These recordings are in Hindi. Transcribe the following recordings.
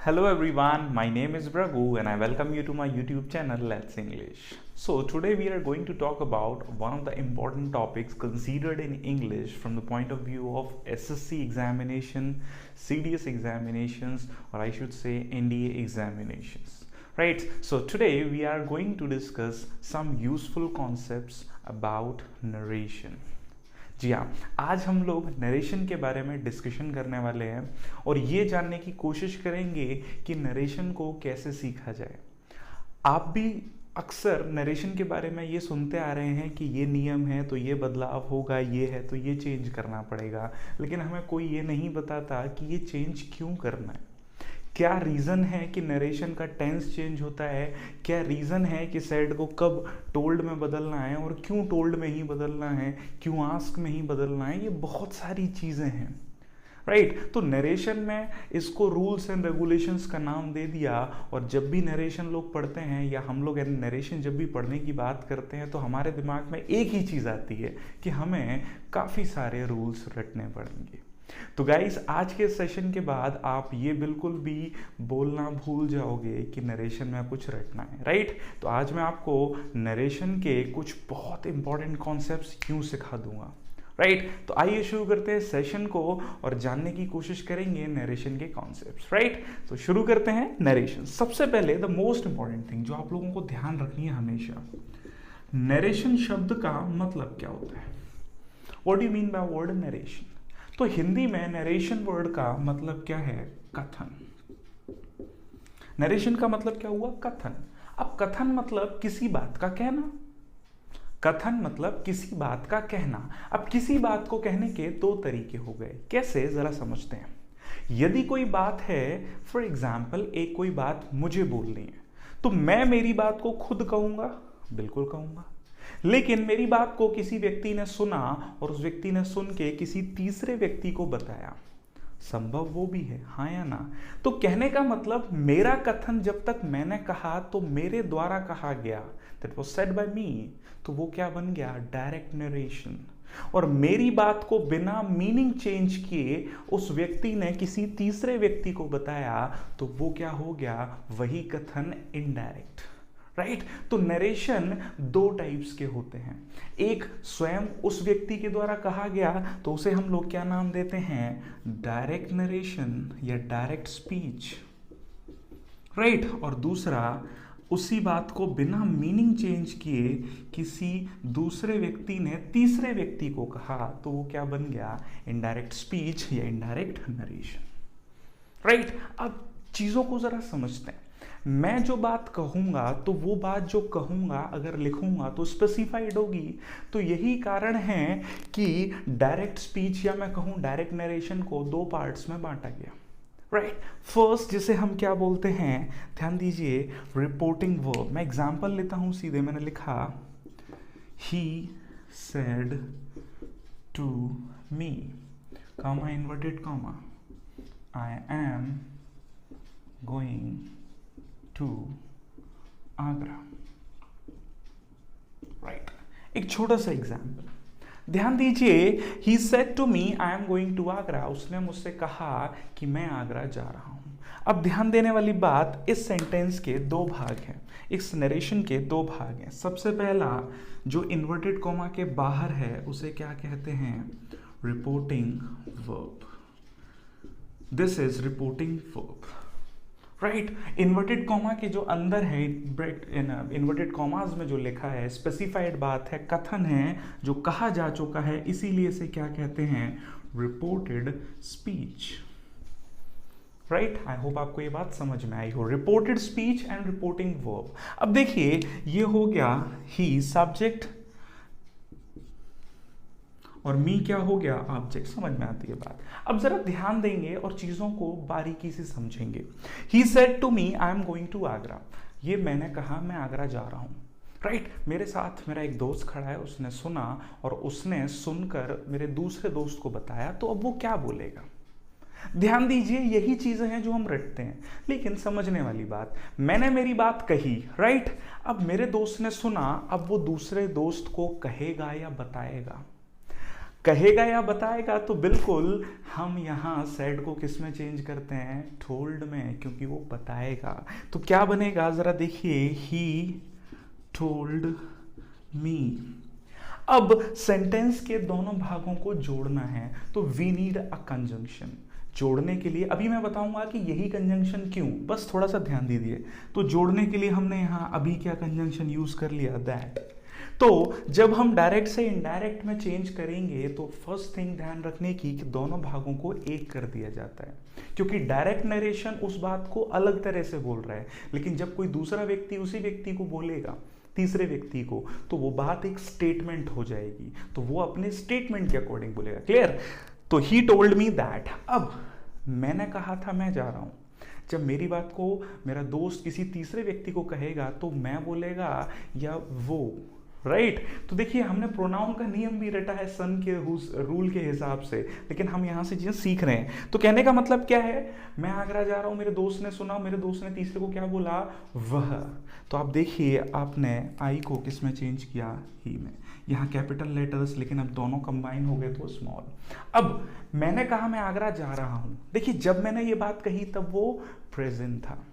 Hello everyone, my name is Braghu and I welcome you to my YouTube channel Let's English. So today we are going to talk about one of the important topics considered in English from the point of view of SSC examination, CDS examinations, or I should say NDA examinations. Right, so today we are going to discuss some useful concepts about narration. जी हाँ, आज हम लोग नरेशन के बारे में डिस्कशन करने वाले हैं और ये जानने की कोशिश करेंगे कि नरेशन को कैसे सीखा जाए। आप भी अक्सर नरेशन के बारे में ये सुनते आ रहे हैं कि ये नियम है तो ये बदलाव होगा, ये है तो ये चेंज करना पड़ेगा, लेकिन हमें कोई ये नहीं बताता कि ये चेंज क्यों करना है। क्या रीज़न है कि नरेशन का टेंस चेंज होता है, क्या रीज़न है कि सेड को कब टोल्ड में बदलना है और क्यों टोल्ड में ही बदलना है, क्यों आस्क में ही बदलना है, ये बहुत सारी चीज़ें हैं। राइट, तो नरेशन में इसको रूल्स एंड रेगुलेशंस का नाम दे दिया। और जब भी नरेशन लोग पढ़ते हैं या हम लोग नरेशन जब भी पढ़ने की बात करते हैं तो हमारे दिमाग में एक ही चीज़ आती है कि हमें काफ़ी सारे रूल्स रटने पड़ेंगे। तो गाइस, आज के सेशन के बाद आप ये बिल्कुल भी बोलना भूल जाओगे कि नरेशन में कुछ रटना है। राइट, तो आज मैं आपको नरेशन के कुछ बहुत इंपॉर्टेंट कॉन्सेप्ट्स क्यों सिखा दूंगा। राइट, तो आइए शुरू करते हैं सेशन को और जानने की कोशिश करेंगे नरेशन के कॉन्सेप्ट्स। राइट, तो शुरू करते हैं नरेशन। सबसे पहले द मोस्ट इंपॉर्टेंट थिंग जो आप लोगों को ध्यान रखनी है हमेशा, नरेशन शब्द का मतलब क्या होता है। What do you mean by word narration? तो हिंदी में नरेशन वर्ड का मतलब क्या है? कथन। नरेशन का मतलब क्या हुआ? कथन। अब कथन मतलब किसी बात का कहना। कथन मतलब किसी बात का कहना। अब किसी बात को कहने के दो तरीके हो गए। कैसे, जरा समझते हैं। यदि कोई बात है, फॉर एग्जाम्पल एक कोई बात मुझे बोलनी है, तो मैं मेरी बात को खुद कहूंगा, बिल्कुल कहूंगा। लेकिन मेरी बात को किसी व्यक्ति ने सुना और उस व्यक्ति ने सुन के किसी तीसरे व्यक्ति को बताया, संभव वो भी है, हाँ या ना? तो कहने का मतलब मेरा कथन जब तक मैंने कहा तो मेरे द्वारा कहा गया, दैट वाज सेड बाय मी, तो वो क्या बन गया? Direct narration. और मेरी बात को बिना मीनिंग चेंज किए उस व्यक्ति ने किसी तीसरे व्यक्ति को बताया, तो वो क्या हो गया? वही कथन इनडायरेक्ट। राइट, तो नरेशन दो टाइप्स के होते हैं। एक स्वयं उस व्यक्ति के द्वारा कहा गया, तो उसे हम लोग क्या नाम देते हैं? डायरेक्ट नरेशन या डायरेक्ट स्पीच। राइट, और दूसरा उसी बात को बिना मीनिंग चेंज किए किसी दूसरे व्यक्ति ने तीसरे व्यक्ति को कहा, तो वो क्या बन गया? इनडायरेक्ट स्पीच या इनडायरेक्ट नरेशन। राइट, अब चीजों को जरा समझते हैं। मैं जो बात कहूंगा तो वो बात जो कहूंगा अगर लिखूंगा तो स्पेसिफाइड होगी। तो यही कारण है कि डायरेक्ट स्पीच या मैं कहूं डायरेक्ट नरेशन को दो पार्ट्स में बांटा गया। राइट, फर्स्ट जिसे हम क्या बोलते हैं, ध्यान दीजिए, रिपोर्टिंग वर्ब। मैं एग्जांपल लेता हूं सीधे। मैंने लिखा he said to me, comma inverted comma, I am going to Agra. Right, एक छोटा सा एग्जाम्पल ध्यान दीजिए। He said to me I am going to Agra, उसने मुझसे कहा कि मैं आगरा जा रहा हूं। अब ध्यान देने वाली बात, इस सेंटेंस के दो भाग हैं, इस नरेशन के दो भाग हैं। सबसे पहला जो इन्वर्टेड कॉमा के बाहर है उसे क्या कहते हैं? Reporting verb. This is reporting verb. Right, inverted comma के जो अंदर है, इन्वर्टेड कॉमास में जो लिखा है स्पेसिफाइड बात है, कथन है जो कहा जा चुका है, इसीलिए इसे क्या कहते हैं? Reported speech. राइट, आई होप आपको ये बात समझ में आई हो। Reported speech and reporting verb. अब देखिए, ये हो गया ही सब्जेक्ट और मी क्या हो गया? ऑब्जेक्ट। समझ में आती है बात। अब जरा ध्यान देंगे और चीजों को बारीकी से समझेंगे। He said to me I am going to Agra, ये मैंने कहा मैं आगरा जा रहा हूं। राइट, मेरे साथ मेरा एक दोस्त खड़ा है, उसने सुना और उसने सुनकर मेरे दूसरे दोस्त को बताया, तो अब वो क्या बोलेगा? ध्यान दीजिए, यही चीजें हैं जो हम रटते हैं। लेकिन समझने वाली बात, मैंने मेरी बात कही, राइट, अब मेरे दोस्त ने सुना, अब वो दूसरे दोस्त को कहेगा या बताएगा? कहेगा या बताएगा, तो बिल्कुल हम यहाँ सेड को किस में चेंज करते हैं, टोल्ड में, क्योंकि वो बताएगा। तो क्या बनेगा जरा देखिए, ही टोल्ड मी। अब सेंटेंस के दोनों भागों को जोड़ना है, तो वी नीड अ कंजंक्शन। जोड़ने के लिए अभी मैं बताऊंगा कि यही कंजंक्शन क्यों, बस थोड़ा सा ध्यान दीजिए। तो जोड़ने के लिए हमने यहां अभी क्या कंजंक्शन यूज कर लिया, दैट। तो जब हम डायरेक्ट से इनडायरेक्ट में चेंज करेंगे, तो फर्स्ट थिंग ध्यान रखने की कि दोनों भागों को एक कर दिया जाता है, क्योंकि डायरेक्ट नरेशन उस बात को अलग तरह से बोल रहा है, लेकिन जब कोई दूसरा व्यक्ति उसी व्यक्ति को बोलेगा, तीसरे व्यक्ति को, तो वो बात एक स्टेटमेंट हो जाएगी, तो वो अपने स्टेटमेंट के अकॉर्डिंग बोलेगा। क्लियर? तो ही टोल्ड मी दैट। अब मैंने कहा था मैं जा रहा हूं, जब मेरी बात को मेरा दोस्त किसी तीसरे व्यक्ति को कहेगा, तो मैं बोलेगा या वो, राइट? तो देखिए हमने प्रोनाउन का नियम भी रटा है सन के रूल के हिसाब से, लेकिन हम यहां से चीजें सीख रहे हैं। तो कहने का मतलब क्या है, मैं आगरा जा रहा हूं, मेरे दोस्त ने सुना, मेरे दोस्त ने तीसरे को क्या बोला, वह। तो आप देखिए आपने आई को किस में चेंज किया, ही में। यहाँ कैपिटल लेटर्स, लेकिन अब दोनों कंबाइन हो गए तो स्मॉल। अब मैंने कहा मैं आगरा जा रहा हूं, देखिए जब मैंने ये बात कही तब वो प्रेजेंट था,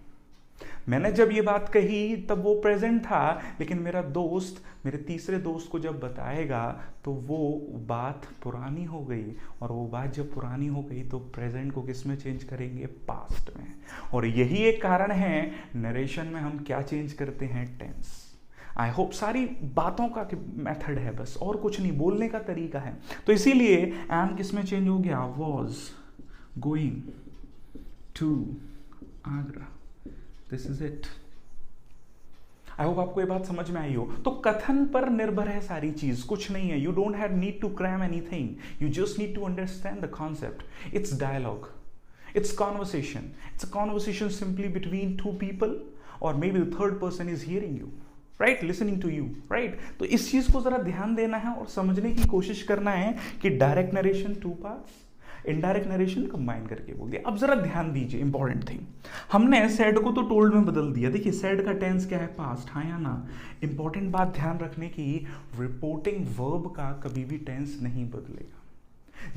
मैंने जब ये बात कही तब वो प्रेजेंट था, लेकिन मेरा दोस्त मेरे तीसरे दोस्त को जब बताएगा तो वो बात पुरानी हो गई, और वो बात जब पुरानी हो गई तो प्रेजेंट को किस में चेंज करेंगे, पास्ट में। और यही एक कारण है नरेशन में हम क्या चेंज करते हैं, टेंस। आई होप सारी बातों का मेथड है, बस और कुछ नहीं, बोलने का तरीका है। तो इसीलिए एम किस में चेंज हो गया, was going to Agra. This is it. I hope आपको ये बात समझ में आई हो। तो कथन पर निर्भर है सारी चीज, कुछ नहीं है। You don't have need to cram anything, you just need to understand the concept. It's dialogue, it's conversation, it's a conversation simply between two people, or maybe the third person is hearing you, right, listening to you, right? तो इस चीज को जरा ध्यान देना है और समझने की कोशिश करना है कि direct narration 2 parts, indirect narration combine करके बोल दिया। अब जरा ध्यान दीजिए, इंपॉर्टेंट थिंग, हमने सेड को तो टोल्ड में बदल दिया। देखिए सेड का टेंस क्या है, पास्ट, हाँ या ना। इंपॉर्टेंट बात ध्यान रखने की, रिपोर्टिंग वर्ब का कभी भी टेंस नहीं बदलेगा।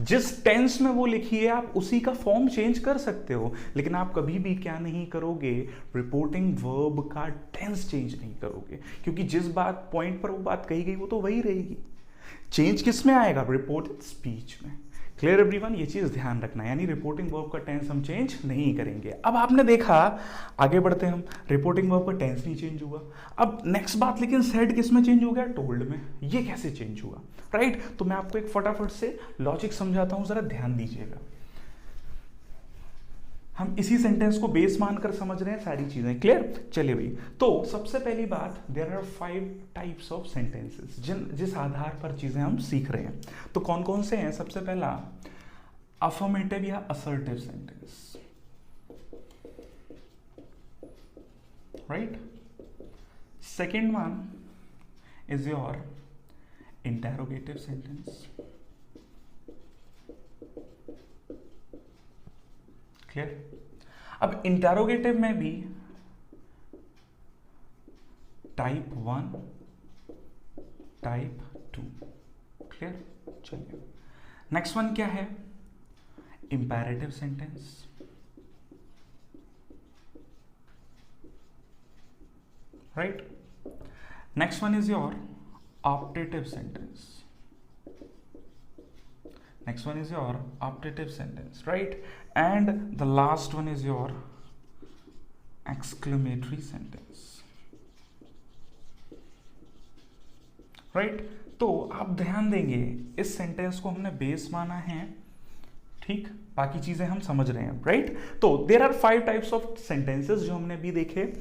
जिस टेंस में वो लिखी है आप उसी का फॉर्म चेंज कर सकते हो, लेकिन आप कभी भी क्या नहीं करोगे, रिपोर्टिंग वर्ब का टेंस चेंज नहीं करोगे, क्योंकि जिस बात पॉइंट पर वो बात कही गई वो तो वही रहेगी। चेंज किस में आएगा, रिपोर्टेड स्पीच में। क्लियर एवरीवन, ये चीज ध्यान रखना, यानी रिपोर्टिंग वर्ब का टेंस हम चेंज नहीं करेंगे। अब आपने देखा, आगे बढ़ते हम, रिपोर्टिंग वर्ब का टेंस नहीं चेंज हुआ। अब नेक्स्ट बात, लेकिन सेड किस में चेंज हो गया, टोल्ड में। ये कैसे चेंज हुआ, राइट? तो मैं आपको एक फटाफट से लॉजिक समझाता हूं, जरा ध्यान दीजिएगा। हम इसी सेंटेंस को बेस मानकर समझ रहे हैं सारी चीजें। क्लियर? चलिए भाई, तो सबसे पहली बात, there are 5 types of sentences, जिस आधार पर चीजें हम सीख रहे हैं। तो कौन कौन से हैं? सबसे पहला अफर्मेटिव या assertive sentence, right? Second one is your interrogative sentence. Clear? अब इंटेरोगेटिव में भी टाइप 1, टाइप 2। क्लियर? चलिए, नेक्स्ट वन क्या है, imperative sentence, right? Next one is your optative sentence. Next one is your optative sentence, right? And the last one is your exclamatory sentence, right? तो आप ध्यान देंगे, इस सेंटेंस को हमने बेस माना है, ठीक? बाकी चीजें हम समझ रहे हैं, राइट? तो there are 5 types of sentences जो हमने भी देखे।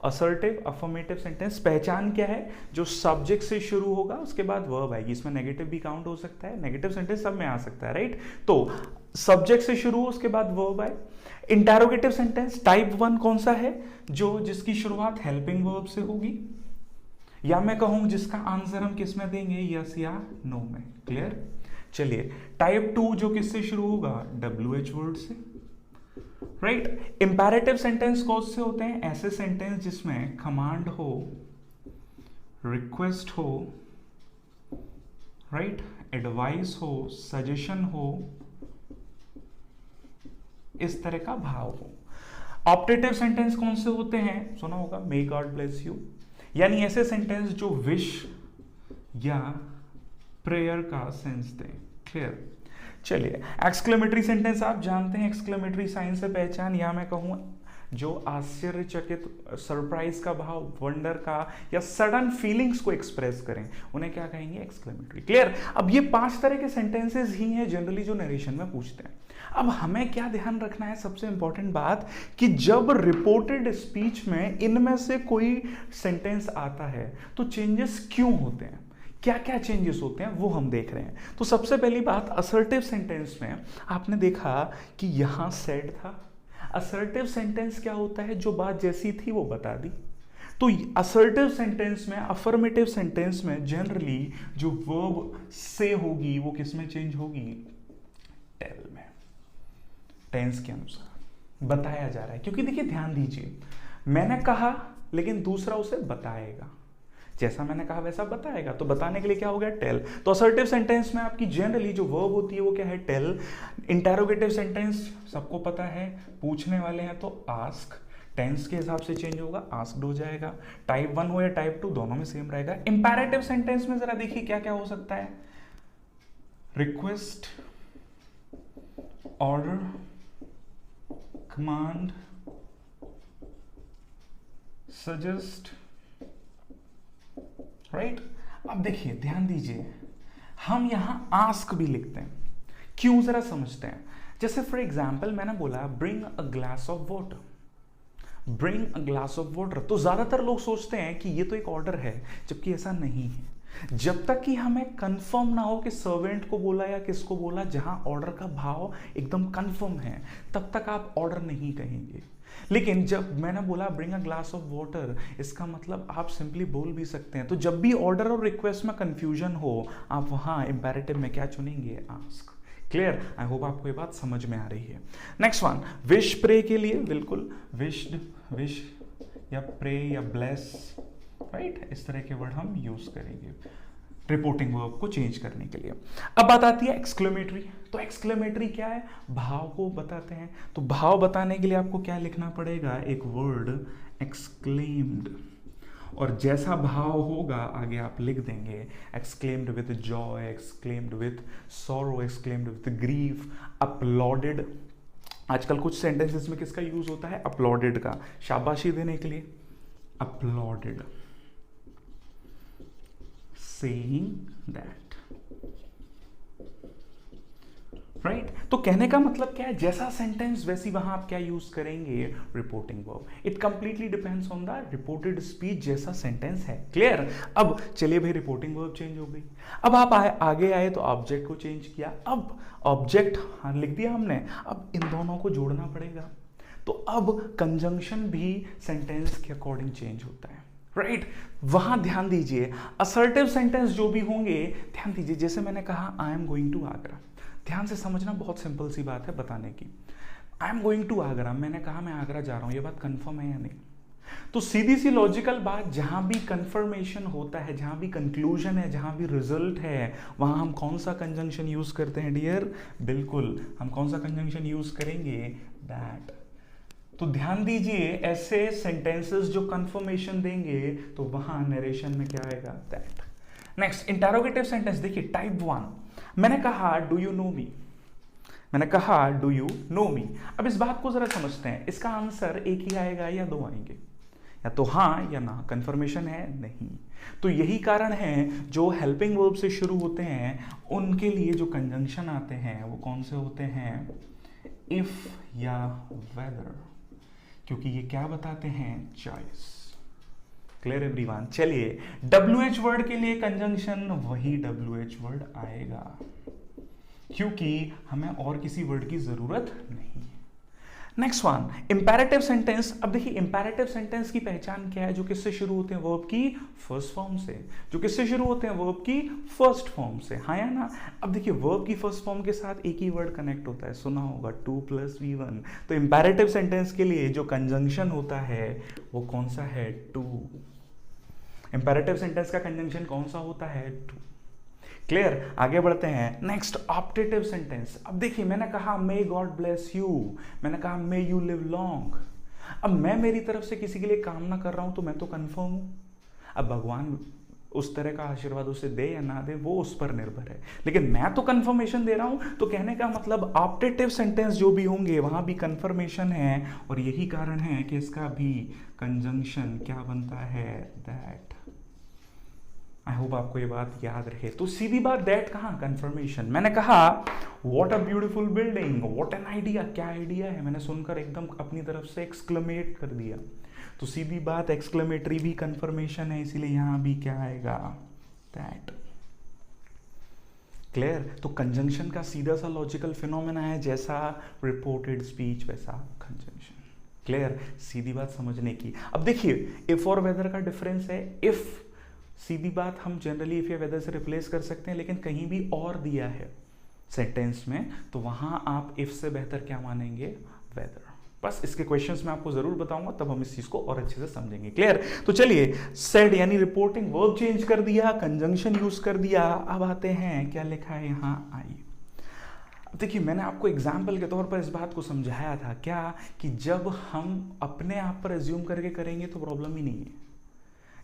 असर्टिव, अफर्मेटिव सेंटेंस, पहचान क्या है, जो सब्जेक्ट से शुरू होगा उसके बाद वर्ब आएगी। इसमें नेगेटिव भी काउंट हो सकता है, नेगेटिव सेंटेंस सब में आ सकता है, राइट? तो सब्जेक्ट से शुरू हो उसके बाद वर्ब आए। इंटेरोगेटिव सेंटेंस टाइप 1 कौन सा है, जो जिसकी शुरुआत हेल्पिंग वर्ब से होगी, या मैं कहूं जिसका आंसर हम किस में देंगे, यस या नो में। क्लियर? चलिए, टाइप 2 जो किससे शुरू होगा, WH वर्ड से, राइट? इंपैरेटिव सेंटेंस कौन से होते हैं, ऐसे सेंटेंस जिसमें कमांड हो, रिक्वेस्ट हो, राइट? एडवाइस हो, सजेशन हो, इस तरह का भाव हो। ऑप्टेटिव सेंटेंस कौन से होते हैं, सुना होगा, मे गॉड ब्लेस यू, यानी ऐसे सेंटेंस जो विश या प्रेयर का सेंस दें। क्लियर। चलिए, एक्सक्लेमेटरी सेंटेंस आप जानते हैं, एक्सक्लेमेटरी साइन से पहचान, या मैं कहूं जो आश्चर्यचकित, सरप्राइज का भाव, वंडर का या सडन फीलिंग्स को एक्सप्रेस करें, उन्हें क्या कहेंगे, एक्सक्लेमेटरी। क्लियर। अब ये 5 तरह के सेंटेंसेस ही हैं जनरली जो नरेशन में पूछते हैं। अब हमें क्या ध्यान रखना है, सबसे इंपॉर्टेंट बात, कि जब रिपोर्टेड स्पीच में इनमें से कोई सेंटेंस आता है तो चेंजेस क्यों होते हैं, क्या क्या चेंजेस होते हैं, वो हम देख रहे हैं। तो सबसे पहली बात, असर्टिव सेंटेंस में आपने देखा कि यहां सेड था। असर्टिव सेंटेंस क्या होता है, जो बात जैसी थी वो बता दी। तो असर्टिव सेंटेंस में, अफर्मेटिव सेंटेंस में जनरली जो वर्ब से होगी वो किस में चेंज होगी, टेल में, टेंस के अनुसार बताया जा रहा है। क्योंकि देखिए ध्यान दीजिए, मैंने कहा लेकिन दूसरा उसे बताएगा, जैसा मैंने कहा वैसा बताएगा, तो बताने के लिए क्या हो गया, टेल। तो असर्टिव सेंटेंस में आपकी जनरली जो वर्ब होती है वो क्या है, टेल। इंटरोगेटिव सेंटेंस सबको पता है, पूछने वाले हैं तो आस्क, टेंस के हिसाब से चेंज होगा, आस्क्ड हो जाएगा। टाइप 1 हो या टाइप 2 दोनों में सेम रहेगा। इंपैरेटिव सेंटेंस में जरा देखिए क्या क्या हो सकता है, request, order, command, suggest, right. अब देखिए ध्यान दीजिए, हम यहां आस्क भी लिखते हैं, क्यों जरा समझते हैं। जैसे फॉर एग्जाम्पल मैंने बोला bring a glass of water, bring a glass of water, तो ज्यादातर लोग सोचते हैं कि ये तो एक ऑर्डर है, जबकि ऐसा नहीं है। जब तक कि हमें कंफर्म ना हो कि सर्वेंट को बोला या किसको बोला, जहां ऑर्डर का भाव एकदम कंफर्म है, तब तक आप ऑर्डर नहीं कहेंगे। लेकिन जब मैंने बोला bring a glass of water, इसका मतलब आप सिंपली बोल भी सकते हैं। तो जब भी ऑर्डर और रिक्वेस्ट में कंफ्यूजन हो, आप वहां इंपेरेटिव में क्या चुनेंगे, आस्क। क्लियर। आई होप आपको ये बात समझ में आ रही है। नेक्स्ट वन, विश प्रे के लिए बिल्कुल विश्ड, विश या प्रे या ब्लेस, राइट, इस तरह के वर्ड हम यूज करेंगे रिपोर्टिंग वर्ब को चेंज करने के लिए। अब बात आती है एक्सक्लेमेटरी। तो एक्सक्लेमेटरी क्या है, भाव को बताते हैं। तो भाव बताने के लिए आपको क्या लिखना पड़ेगा, एक वर्ड एक्सक्लेम्ड, और जैसा भाव होगा आगे आप लिख देंगे, exclaimed with Joy, exclaimed with sorrow, exclaimed with grief, uploaded. आजकल कुछ सेंटेंसेस में किसका यूज होता है, अपलॉडेड का, शाबाशी देने के लिए, अपलॉडेड, saying that, राइट। तो कहने का मतलब क्या है, जैसा सेंटेंस वैसी वहां आप क्या यूज करेंगे, reporting verb. It completely depends on the reported speech, जैसा सेंटेंस है। क्लियर। अब चलिए भाई, रिपोर्टिंग वर्ब चेंज हो गई। अब आप आगे आए तो ऑब्जेक्ट को चेंज किया। अब ऑब्जेक्ट लिख दिया हमने, अब इन दोनों को जोड़ना पड़ेगा। तो अब कंजंक्शन भी सेंटेंस के अकॉर्डिंग चेंज होता है, राइट। वहां ध्यान दीजिए, असर्टिव सेंटेंस जो भी होंगे, ध्यान दीजिए, जैसे मैंने कहा I am going to Agra, ध्यान से समझना, बहुत सिंपल सी बात है बताने की। I am going to Agra, मैंने कहा मैं आगरा जा रहा हूं, ये बात कंफर्म है या नहीं। तो सीधी सी लॉजिकल बात, जहां भी कंफर्मेशन होता है, जहां भी कंक्लूजन है, जहां भी रिजल्ट है, वहां हम कौन सा कंजंक्शन यूज करते हैं डियर, बिल्कुल हम कौन सा कंजंक्शन यूज करेंगे, दैट। तो ध्यान दीजिए, ऐसे सेंटेंसेस जो कंफर्मेशन देंगे तो वहां नरेशन में क्या आएगा, दैट। नेक्स्ट, इंटरोगेटिव सेंटेंस देखिए, टाइप 1, मैंने कहा डू यू नो मी, मैंने कहा डू यू नो मी। अब इस बात को जरा समझते हैं, इसका आंसर एक ही आएगा या दो आएंगे, या तो हाँ या ना, कंफर्मेशन है नहीं। तो यही कारण है जो हेल्पिंग वर्ब से शुरू होते हैं उनके लिए जो कंजंक्शन आते हैं वो कौन से होते हैं, इफ या वेदर, क्योंकि ये क्या बताते हैं, चॉइस। Clear everyone. चलिए, WH वर्ड के लिए कंजंक्शन वही WH वर्ड आएगा, क्योंकि हमें और किसी वर्ड की जरूरत नहीं है। Next one, imperative sentence. अब देखिए, इंपैरेटिव सेंटेंस की पहचान क्या है, जो किससे शुरू होते हैं, वर्ब की फर्स्ट फॉर्म से, जो किससे शुरू होते हैं, वर्ब की फर्स्ट फॉर्म से, हाँ या ना। अब देखिए, वर्ब की फर्स्ट फॉर्म के साथ एक ही वर्ड कनेक्ट होता है, सुना होगा 2 + V1। तो इंपैरेटिव सेंटेंस के लिए जो कंजंक्शन होता है वो कौन सा है, 2। इंपैरेटिव सेंटेंस का कंजंक्शन कौन सा होता है, 2। क्लियर, आगे बढ़ते हैं। Next optative sentence. अब देखिए मैंने कहा मे गॉड ब्लेस यू, मैंने कहा मे यू लिव लॉन्ग। अब मैं मेरी तरफ से किसी के लिए कामना कर रहा हूं तो मैं तो कंफर्म हूं। अब भगवान उस तरह का आशीर्वाद उसे दे या ना दे वो उस पर निर्भर है, लेकिन मैं तो कंफर्मेशन दे रहा हूं। तो कहने का मतलब ऑप्टेटिव सेंटेंस जो भी होंगे वहां भी कंफर्मेशन है, और यही कारण है कि इसका भी कंजंक्शन क्या बनता है, दैट। आई होप आपको ये बात याद रहे। तो सीधी बात, दैट कहां, कंफर्मेशन। मैंने कहा what a beautiful building, what an idea, क्या आइडिया है, मैंने सुनकर एकदम अपनी तरफ से एक्सक्लेमेट कर दिया। तो सीधी बात, एक्सक्लेमेटरी भी कंफर्मेशन है, इसीलिए यहां भी क्या आएगा, दैट। क्लियर। तो कंजंक्शन का सीधा सा लॉजिकल फिनोमेना है, जैसा रिपोर्टेड स्पीच वैसा कंजंक्शन। क्लियर, सीधी बात समझने की। अब देखिए इफ और वेदर का डिफरेंस है। इफ सीधी बात हम जनरली इफ या वेदर से रिप्लेस कर सकते हैं, लेकिन कहीं भी और दिया है सेंटेंस में तो वहां आप इफ से बेहतर क्या मानेंगे, वेदर। बस इसके क्वेश्चंस मैं आपको जरूर बताऊंगा, तब हम इस चीज को और अच्छे से समझेंगे। क्लियर। तो चलिए, सेड यानी रिपोर्टिंग, वर्ब चेंज कर दिया, कंजंक्शन यूज कर दिया। अब आते हैं क्या लिखा है यहां, आई। अब देखिए मैंने आपको एग्जाम्पल के तौर पर इस बात को समझाया था क्या, कि जब हम अपने आप पर एज्यूम करके करेंगे तो प्रॉब्लम ही नहीं है।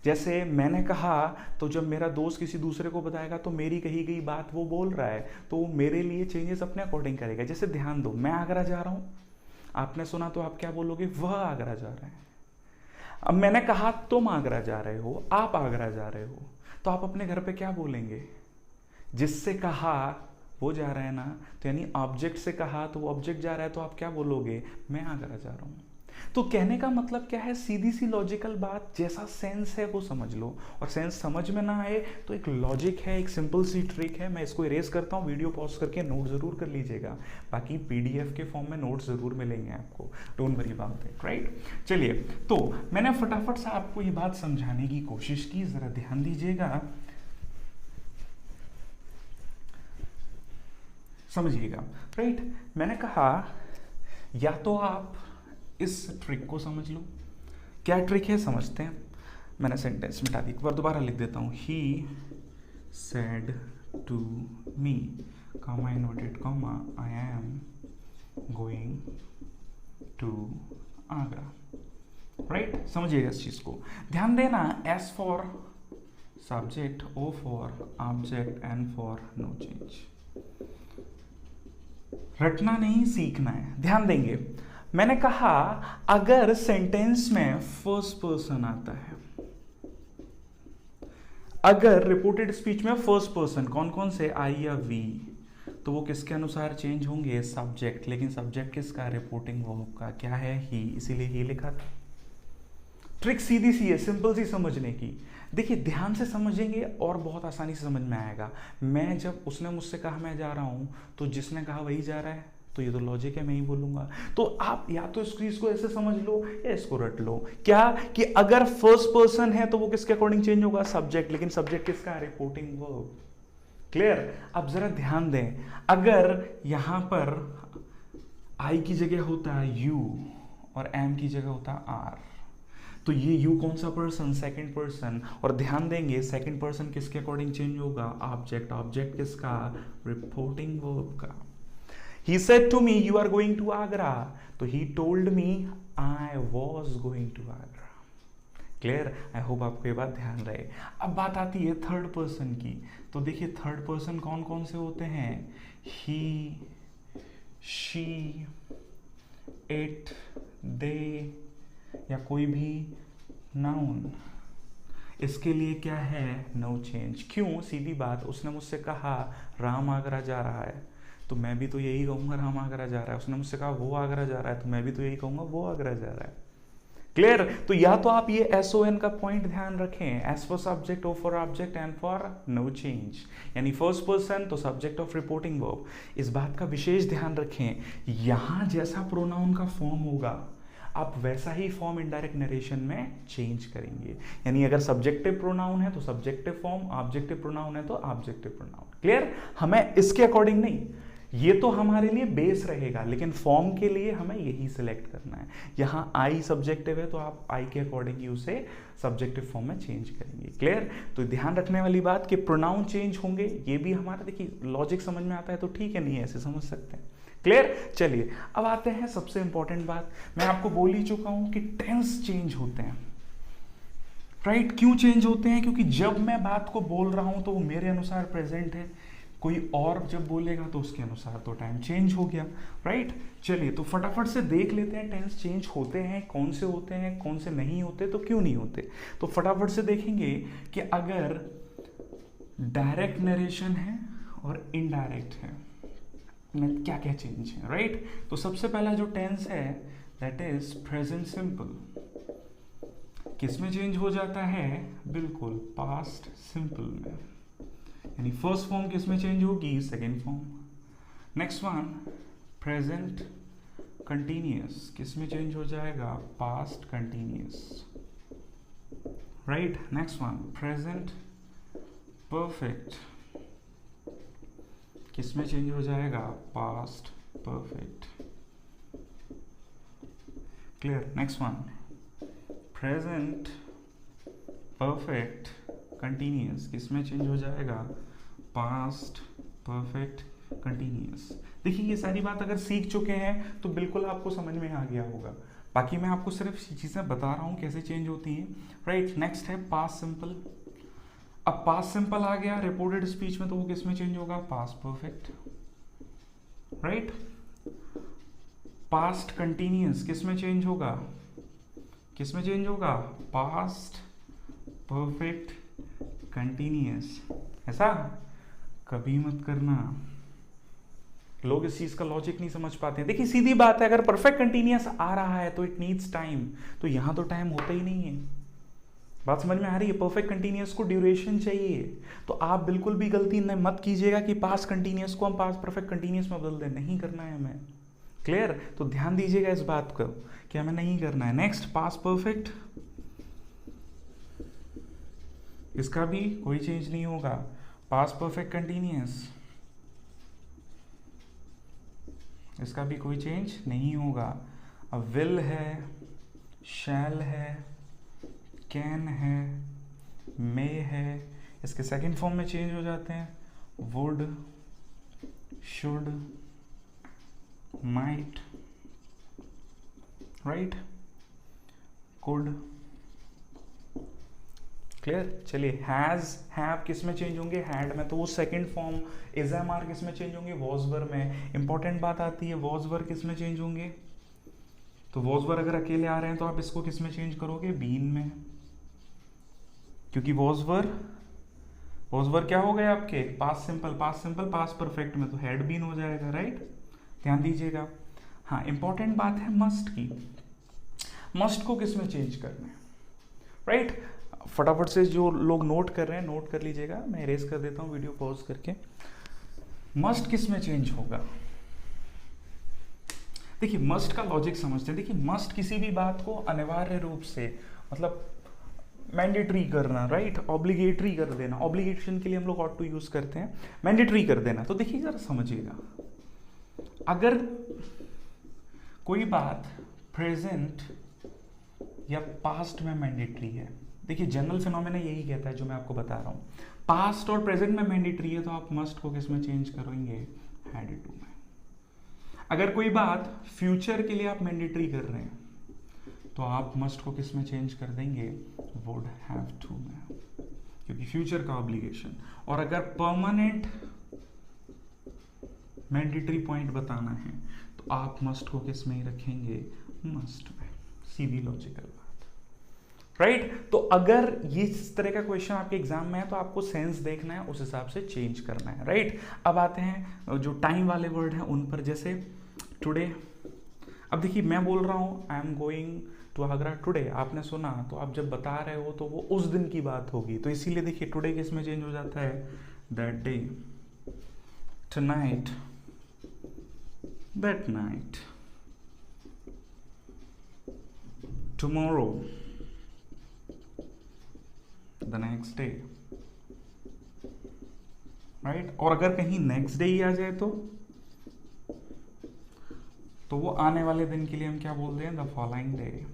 जैसे मैंने कहा तो जब मेरा दोस्त किसी दूसरे को बताएगा तो मेरी कही गई बात वो बोल रहा है तो वो मेरे लिए चेंजेस अपने अकॉर्डिंग करेगा। जैसे ध्यान दो, मैं आगरा जा रहा हूं, आपने सुना तो आप क्या बोलोगे, वह आगरा जा रहा है। अब मैंने कहा तुम आगरा जा रहे हो, आप आगरा जा रहे हो, तो आप अपने घर पे क्या बोलेंगे, जिससे कहा वो जा रहा है ना, तो यानी ऑब्जेक्ट से कहा तो वो ऑब्जेक्ट जा रहा है, तो आप क्या बोलोगे, मैं आगरा जा रहा हूं। तो कहने का मतलब क्या है, सीधी सी लॉजिकल बात, जैसा सेंस है वो समझ लो, और सेंस समझ में ना आए तो एक लॉजिक है, एक सिंपल सी ट्रिक है। मैं इसको इरेज करता हूँ, वीडियो पॉज करके नोट जरूर कर लीजिएगा, बाकी पीडीएफ के फॉर्म में नोट जरूर मिलेंगे आपको, don't worry about it, right. चलिए, तो मैंने फटाफट से आपको ये बात समझाने की कोशिश की, जरा ध्यान दीजिएगा, समझिएगा, राइट। मैंने कहा या तो आप इस ट्रिक को समझ लो, क्या ट्रिक है समझते हैं। मैंने सेंटेंस मिटा दी, एक बार दोबारा लिख देता हूँ, he said to me, comma inverted comma, I am going to Agra, right. समझिएगा इस चीज को, ध्यान देना, S for subject, O for object, N for no change. रटना नहीं, सीखना है, ध्यान देंगे। मैंने कहा अगर सेंटेंस में फर्स्ट पर्सन आता है, अगर रिपोर्टेड स्पीच में फर्स्ट पर्सन, कौन कौन से, आई या वी, तो वो किसके अनुसार चेंज होंगे, सब्जेक्ट। लेकिन सब्जेक्ट किसका, रिपोर्टिंग वर्ब का, क्या है, ही, इसीलिए ही लिखा था। ट्रिक सीधी सी है, सिंपल सी समझने की। देखिए ध्यान से समझेंगे और बहुत आसानी से समझ में आएगा। मैं जब उसने मुझसे कहा मैं जा रहा हूं, तो जिसने कहा वही जा रहा है, तो ये तो लॉजिक है, मैं ही बोलूंगा। तो आप या तो इस चीज को ऐसे समझ लो या इसको रट लो, क्या कि अगर फर्स्ट पर्सन है तो वो किसके अकॉर्डिंग चेंज होगा, सब्जेक्ट। लेकिन सब्जेक्ट किसका है, रिपोर्टिंग वर्ब। क्लियर। अब जरा ध्यान दें, अगर यहां पर आई की जगह होता है यू और एम की जगह होता है आर, तो ये यू कौन सा पर्सन, सेकंड पर्सन। और ध्यान देंगे सेकंड पर्सन किसके अकॉर्डिंग चेंज होगा, ऑब्जेक्ट। ऑब्जेक्ट किसका, रिपोर्टिंग वर्ब का। He said to me, you are going to Agra. तो he told me I was going to Agra. Clear. I hope आपको ये बात ध्यान रहे। अब बात आती है थर्ड पर्सन की। तो देखिए थर्ड पर्सन कौन कौन से होते हैं, he, she, it, they, या कोई भी नाउन। इसके लिए क्या है, नो चेंज। क्यों, सीधी बात, उसने मुझसे कहा राम आगरा जा रहा है, तो मैं भी तो यही कहूंगा राम आगरा जा रहा है। उसने मुझसे कहा वो आगरा जा रहा है, तो मैं भी तो यही कहूंगा वो आगरा जा रहा है। क्लियर। तो या तो आप ये SON का पॉइंट ध्यान रखें, S for subject, O for object, N for no change, यानी फर्स्ट पर्सन तो सब्जेक्ट ऑफ रिपोर्टिंग वर्ब। इस बात का विशेष ध्यान रखें, यहां जैसा प्रोनाउन का फॉर्म होगा आप वैसा ही फॉर्म इनडायरेक्ट नरेशन में चेंज करेंगे। यानी अगर सब्जेक्टिव प्रोनाउन है तो सब्जेक्टिव फॉर्म, ऑब्जेक्टिव प्रोनाउन है तो ऑब्जेक्टिव प्रोनाउन। क्लियर। हमें इसके अकॉर्डिंग नहीं, ये तो हमारे लिए बेस रहेगा, लेकिन फॉर्म के लिए हमें यही सिलेक्ट करना है। यहाँ आई सब्जेक्टिव है तो आप आई के अकॉर्डिंग ही उसे सब्जेक्टिव फॉर्म में चेंज करेंगे। क्लियर? तो ध्यान रखने वाली बात कि प्रोनाउन चेंज होंगे, ये भी हमारा देखिए लॉजिक समझ में आता है तो ठीक है, नहीं ऐसे समझ सकते हैं। क्लियर? चलिए अब आते हैं सबसे इंपॉर्टेंट बात, मैं आपको बोल ही चुका हूं कि टेंस चेंज होते हैं। राइट? क्यों चेंज होते हैं? क्योंकि जब मैं बात को बोल रहा हूं तो वो मेरे अनुसार प्रेजेंट है, कोई और जब बोलेगा तो उसके अनुसार तो टाइम चेंज हो गया। राइट? चलिए तो फटाफट से देख लेते हैं टेंस चेंज होते हैं, कौन से होते हैं, कौन से नहीं होते, तो क्यों नहीं होते। तो फटाफट से देखेंगे कि अगर डायरेक्ट नरेशन है और इनडायरेक्ट है में क्या क्या चेंज है। राइट? तो सबसे पहला जो टेंस है दैट इज प्रेजेंट सिंपल, किस में चेंज हो जाता है? बिल्कुल पास्ट सिंपल में, यानी फर्स्ट फॉर्म किस में चेंज होगी? Second form. Next one present continuous, किस में चेंज हो जाएगा? Past continuous. Right? Next one present perfect, किस में चेंज हो जाएगा? Past perfect. Clear? Next one present perfect continuous, किस में चेंज हो जाएगा? Past perfect continuous. देखिए ये सारी बात अगर सीख चुके हैं तो बिल्कुल आपको समझ में आ गया होगा, बाकी मैं आपको सिर्फ चीजें बता रहा हूं कैसे चेंज होती हैं। राइट? नेक्स्ट है पास्ट सिंपल। अब पास्ट सिंपल आ गया रिपोर्टेड स्पीच में तो वो किस में चेंज होगा? Past perfect. Right? Past continuous किस में चेंज होगा? किस में चेंज होगा? Past perfect continuous. ऐसा कभी मत करना, लोग इस चीज का लॉजिक नहीं समझ पाते हैं। देखिए सीधी बात है, अगर परफेक्ट कंटिन्यूअस आ रहा है तो इट नीड्स टाइम, तो यहां तो टाइम होता ही नहीं है। बात समझ में आ रही है? परफेक्ट कंटिन्यूअस को ड्यूरेशन चाहिए, तो आप बिल्कुल भी गलती मत कीजिएगा कि पास्ट कंटिन्यूअस को हम पास्ट परफेक्ट कंटिन्यूअस में बदल दें, नहीं करना है हमें। क्लियर? तो ध्यान दीजिएगा इस बात को कि हमें नहीं करना है। नेक्स्ट पास्ट परफेक्ट, इसका भी कोई चेंज नहीं होगा। पास्ट परफेक्ट कंटिन्यूअस, इसका भी कोई चेंज नहीं होगा। अब विल है, शैल है, कैन है, मे है, इसके सेकंड फॉर्म में चेंज हो जाते हैं। Would, should, might, right, could. Clear? चलिए हैज, हैव किस में चेंज होंगे? हैड में, तो वो second form. Is am are किस में चेंज होंगे? वॉज वर में। इंपॉर्टेंट बात आती है वॉज वर किस में चेंज होंगे? तो वॉज वर अगर अकेले आ रहे हैं तो आप इसको किस में चेंज करोगे? बीन में, क्योंकि वॉज वर क्या हो गए आपके? Past simple, past simple past perfect में, तो हैड बीन हो जाएगा। राइट? ध्यान दीजिएगा। हाँ इंपॉर्टेंट बात है मस्ट की, मस्ट को किस में चेंज करना है? राइट? फटाफट से जो लोग नोट कर रहे हैं नोट कर लीजिएगा, मैं इरेज कर देता हूं वीडियो पॉज करके। मस्ट किस में चेंज होगा? देखिए मस्ट का लॉजिक समझते हैं। देखिए मस्ट किसी भी बात को अनिवार्य रूप से मतलब मैंडेटरी करना, राइट? ऑब्लिगेटरी कर देना। ऑब्लिगेशन के लिए हम लोग ऑट टू यूज करते हैं, मैंडेटरी कर देना। तो देखिए जरा समझिएगा, अगर कोई बात प्रेजेंट या पास्ट में मैंडेटरी है, देखिए जनरल फिनोमेना यही कहता है जो मैं आपको बता रहा हूं, पास्ट और प्रेजेंट में मैंडेटरी है तो आप मस्ट को किस में चेंज करेंगे? हैड टू में। अगर कोई बात फ्यूचर के लिए आप मैंडेटरी कर रहे हैं तो आप मस्ट को किस में चेंज कर देंगे? वुड हैव टू में, क्योंकि फ्यूचर का ऑब्लिगेशन। और अगर परमानेंट मैंडेटरी पॉइंट बताना है तो आप मस्ट को किस में ही रखेंगे? मस्ट में। सीधी लॉजिकल बात। राइट? तो अगर ये इस तरह का क्वेश्चन आपके एग्जाम में है तो आपको सेंस देखना है, उस हिसाब से चेंज करना है। राइट? अब आते हैं जो टाइम वाले वर्ड हैं उन पर, जैसे टुडे। अब देखिए मैं बोल रहा हूं I am going to Agra today, आपने सुना तो आप जब बता रहे हो तो वो उस दिन की बात होगी, तो इसीलिए देखिए टुडे किस में चेंज हो जाता है? That day, tonight, that night, tomorrow, the next day. Right? और अगर कहीं नेक्स्ट डे ही आ जाए तो तो वो आने वाले दिन के लिए हम क्या बोलते हैं, the following day,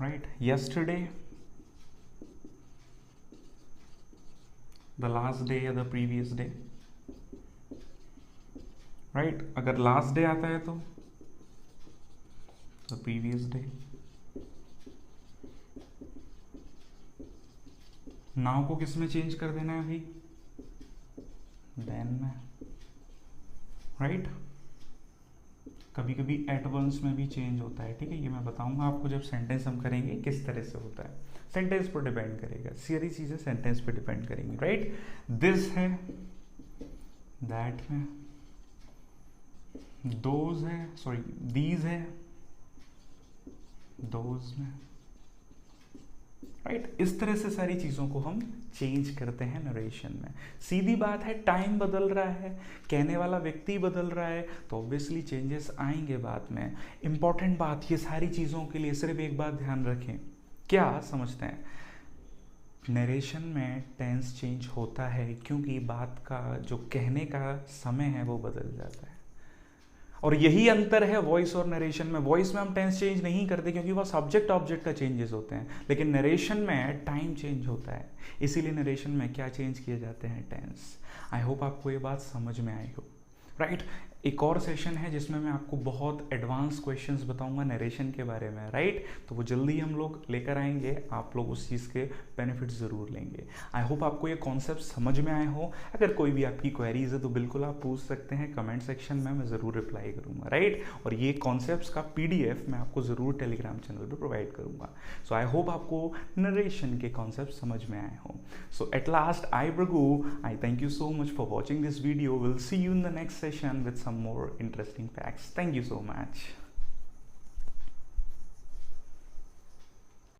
right. Yesterday, the last day या द प्रीवियस डे, राइट। अगर लास्ट डे आता है तो द प्रीवियस डे। नाउ को किस में चेंज कर देना है अभी, देन में, राइट। कभी कभी एडवांस में भी चेंज होता है, ठीक है, ये मैं बताऊंगा आपको जब सेंटेंस हम करेंगे किस तरह से होता है। सेंटेंस पर डिपेंड करेगा, सारी चीजें सेंटेंस पर डिपेंड करेंगी, राइट। दिस है, दैट है, दोज है, सॉरी दीज है, दोज में, राइट। इस तरह से सारी चीजों को हम चेंज करते हैं नरेशन में। सीधी बात है, टाइम बदल रहा है, कहने वाला व्यक्ति बदल रहा है, तो ऑब्वियसली चेंजेस आएंगे बाद में। इंपॉर्टेंट बात, ये सारी चीजों के लिए सिर्फ एक बात ध्यान रखें, क्या समझते हैं, नरेशन में टेंस चेंज होता है क्योंकि बात का जो कहने का समय है वो बदल जाता है। और यही अंतर है वॉइस और नरेशन में। वॉइस में हम टेंस चेंज नहीं करते क्योंकि वह सब्जेक्ट ऑब्जेक्ट का चेंजेस होते हैं, लेकिन नरेशन में टाइम चेंज होता है, इसीलिए नरेशन में क्या चेंज किए जाते हैं, टेंस। आई होप आपको ये बात समझ में आई हो, राइट। एक और सेशन है जिसमें मैं आपको बहुत एडवांस क्वेश्चंस बताऊंगा नरेशन के बारे में, राइट। तो वो जल्दी हम लोग लेकर आएंगे, आप लोग उस चीज़ के बेनिफिट ज़रूर लेंगे। आई होप आपको ये कॉन्सेप्ट समझ में आए हो। अगर कोई भी आपकी क्वेरीज है तो बिल्कुल आप पूछ सकते हैं कमेंट सेक्शन में, मैं ज़रूर रिप्लाई करूँगा, राइट। और ये कॉन्सेप्ट्स का PDF मैं आपको ज़रूर टेलीग्राम चैनल पर प्रोवाइड करूँगा। सो आई होप आपको नरेशन के कॉन्सेप्ट समझ में आए हो। So at last, I Braghu, I thank you so much for watching this video. We'll see you in the next session with some more interesting facts. Thank you so much.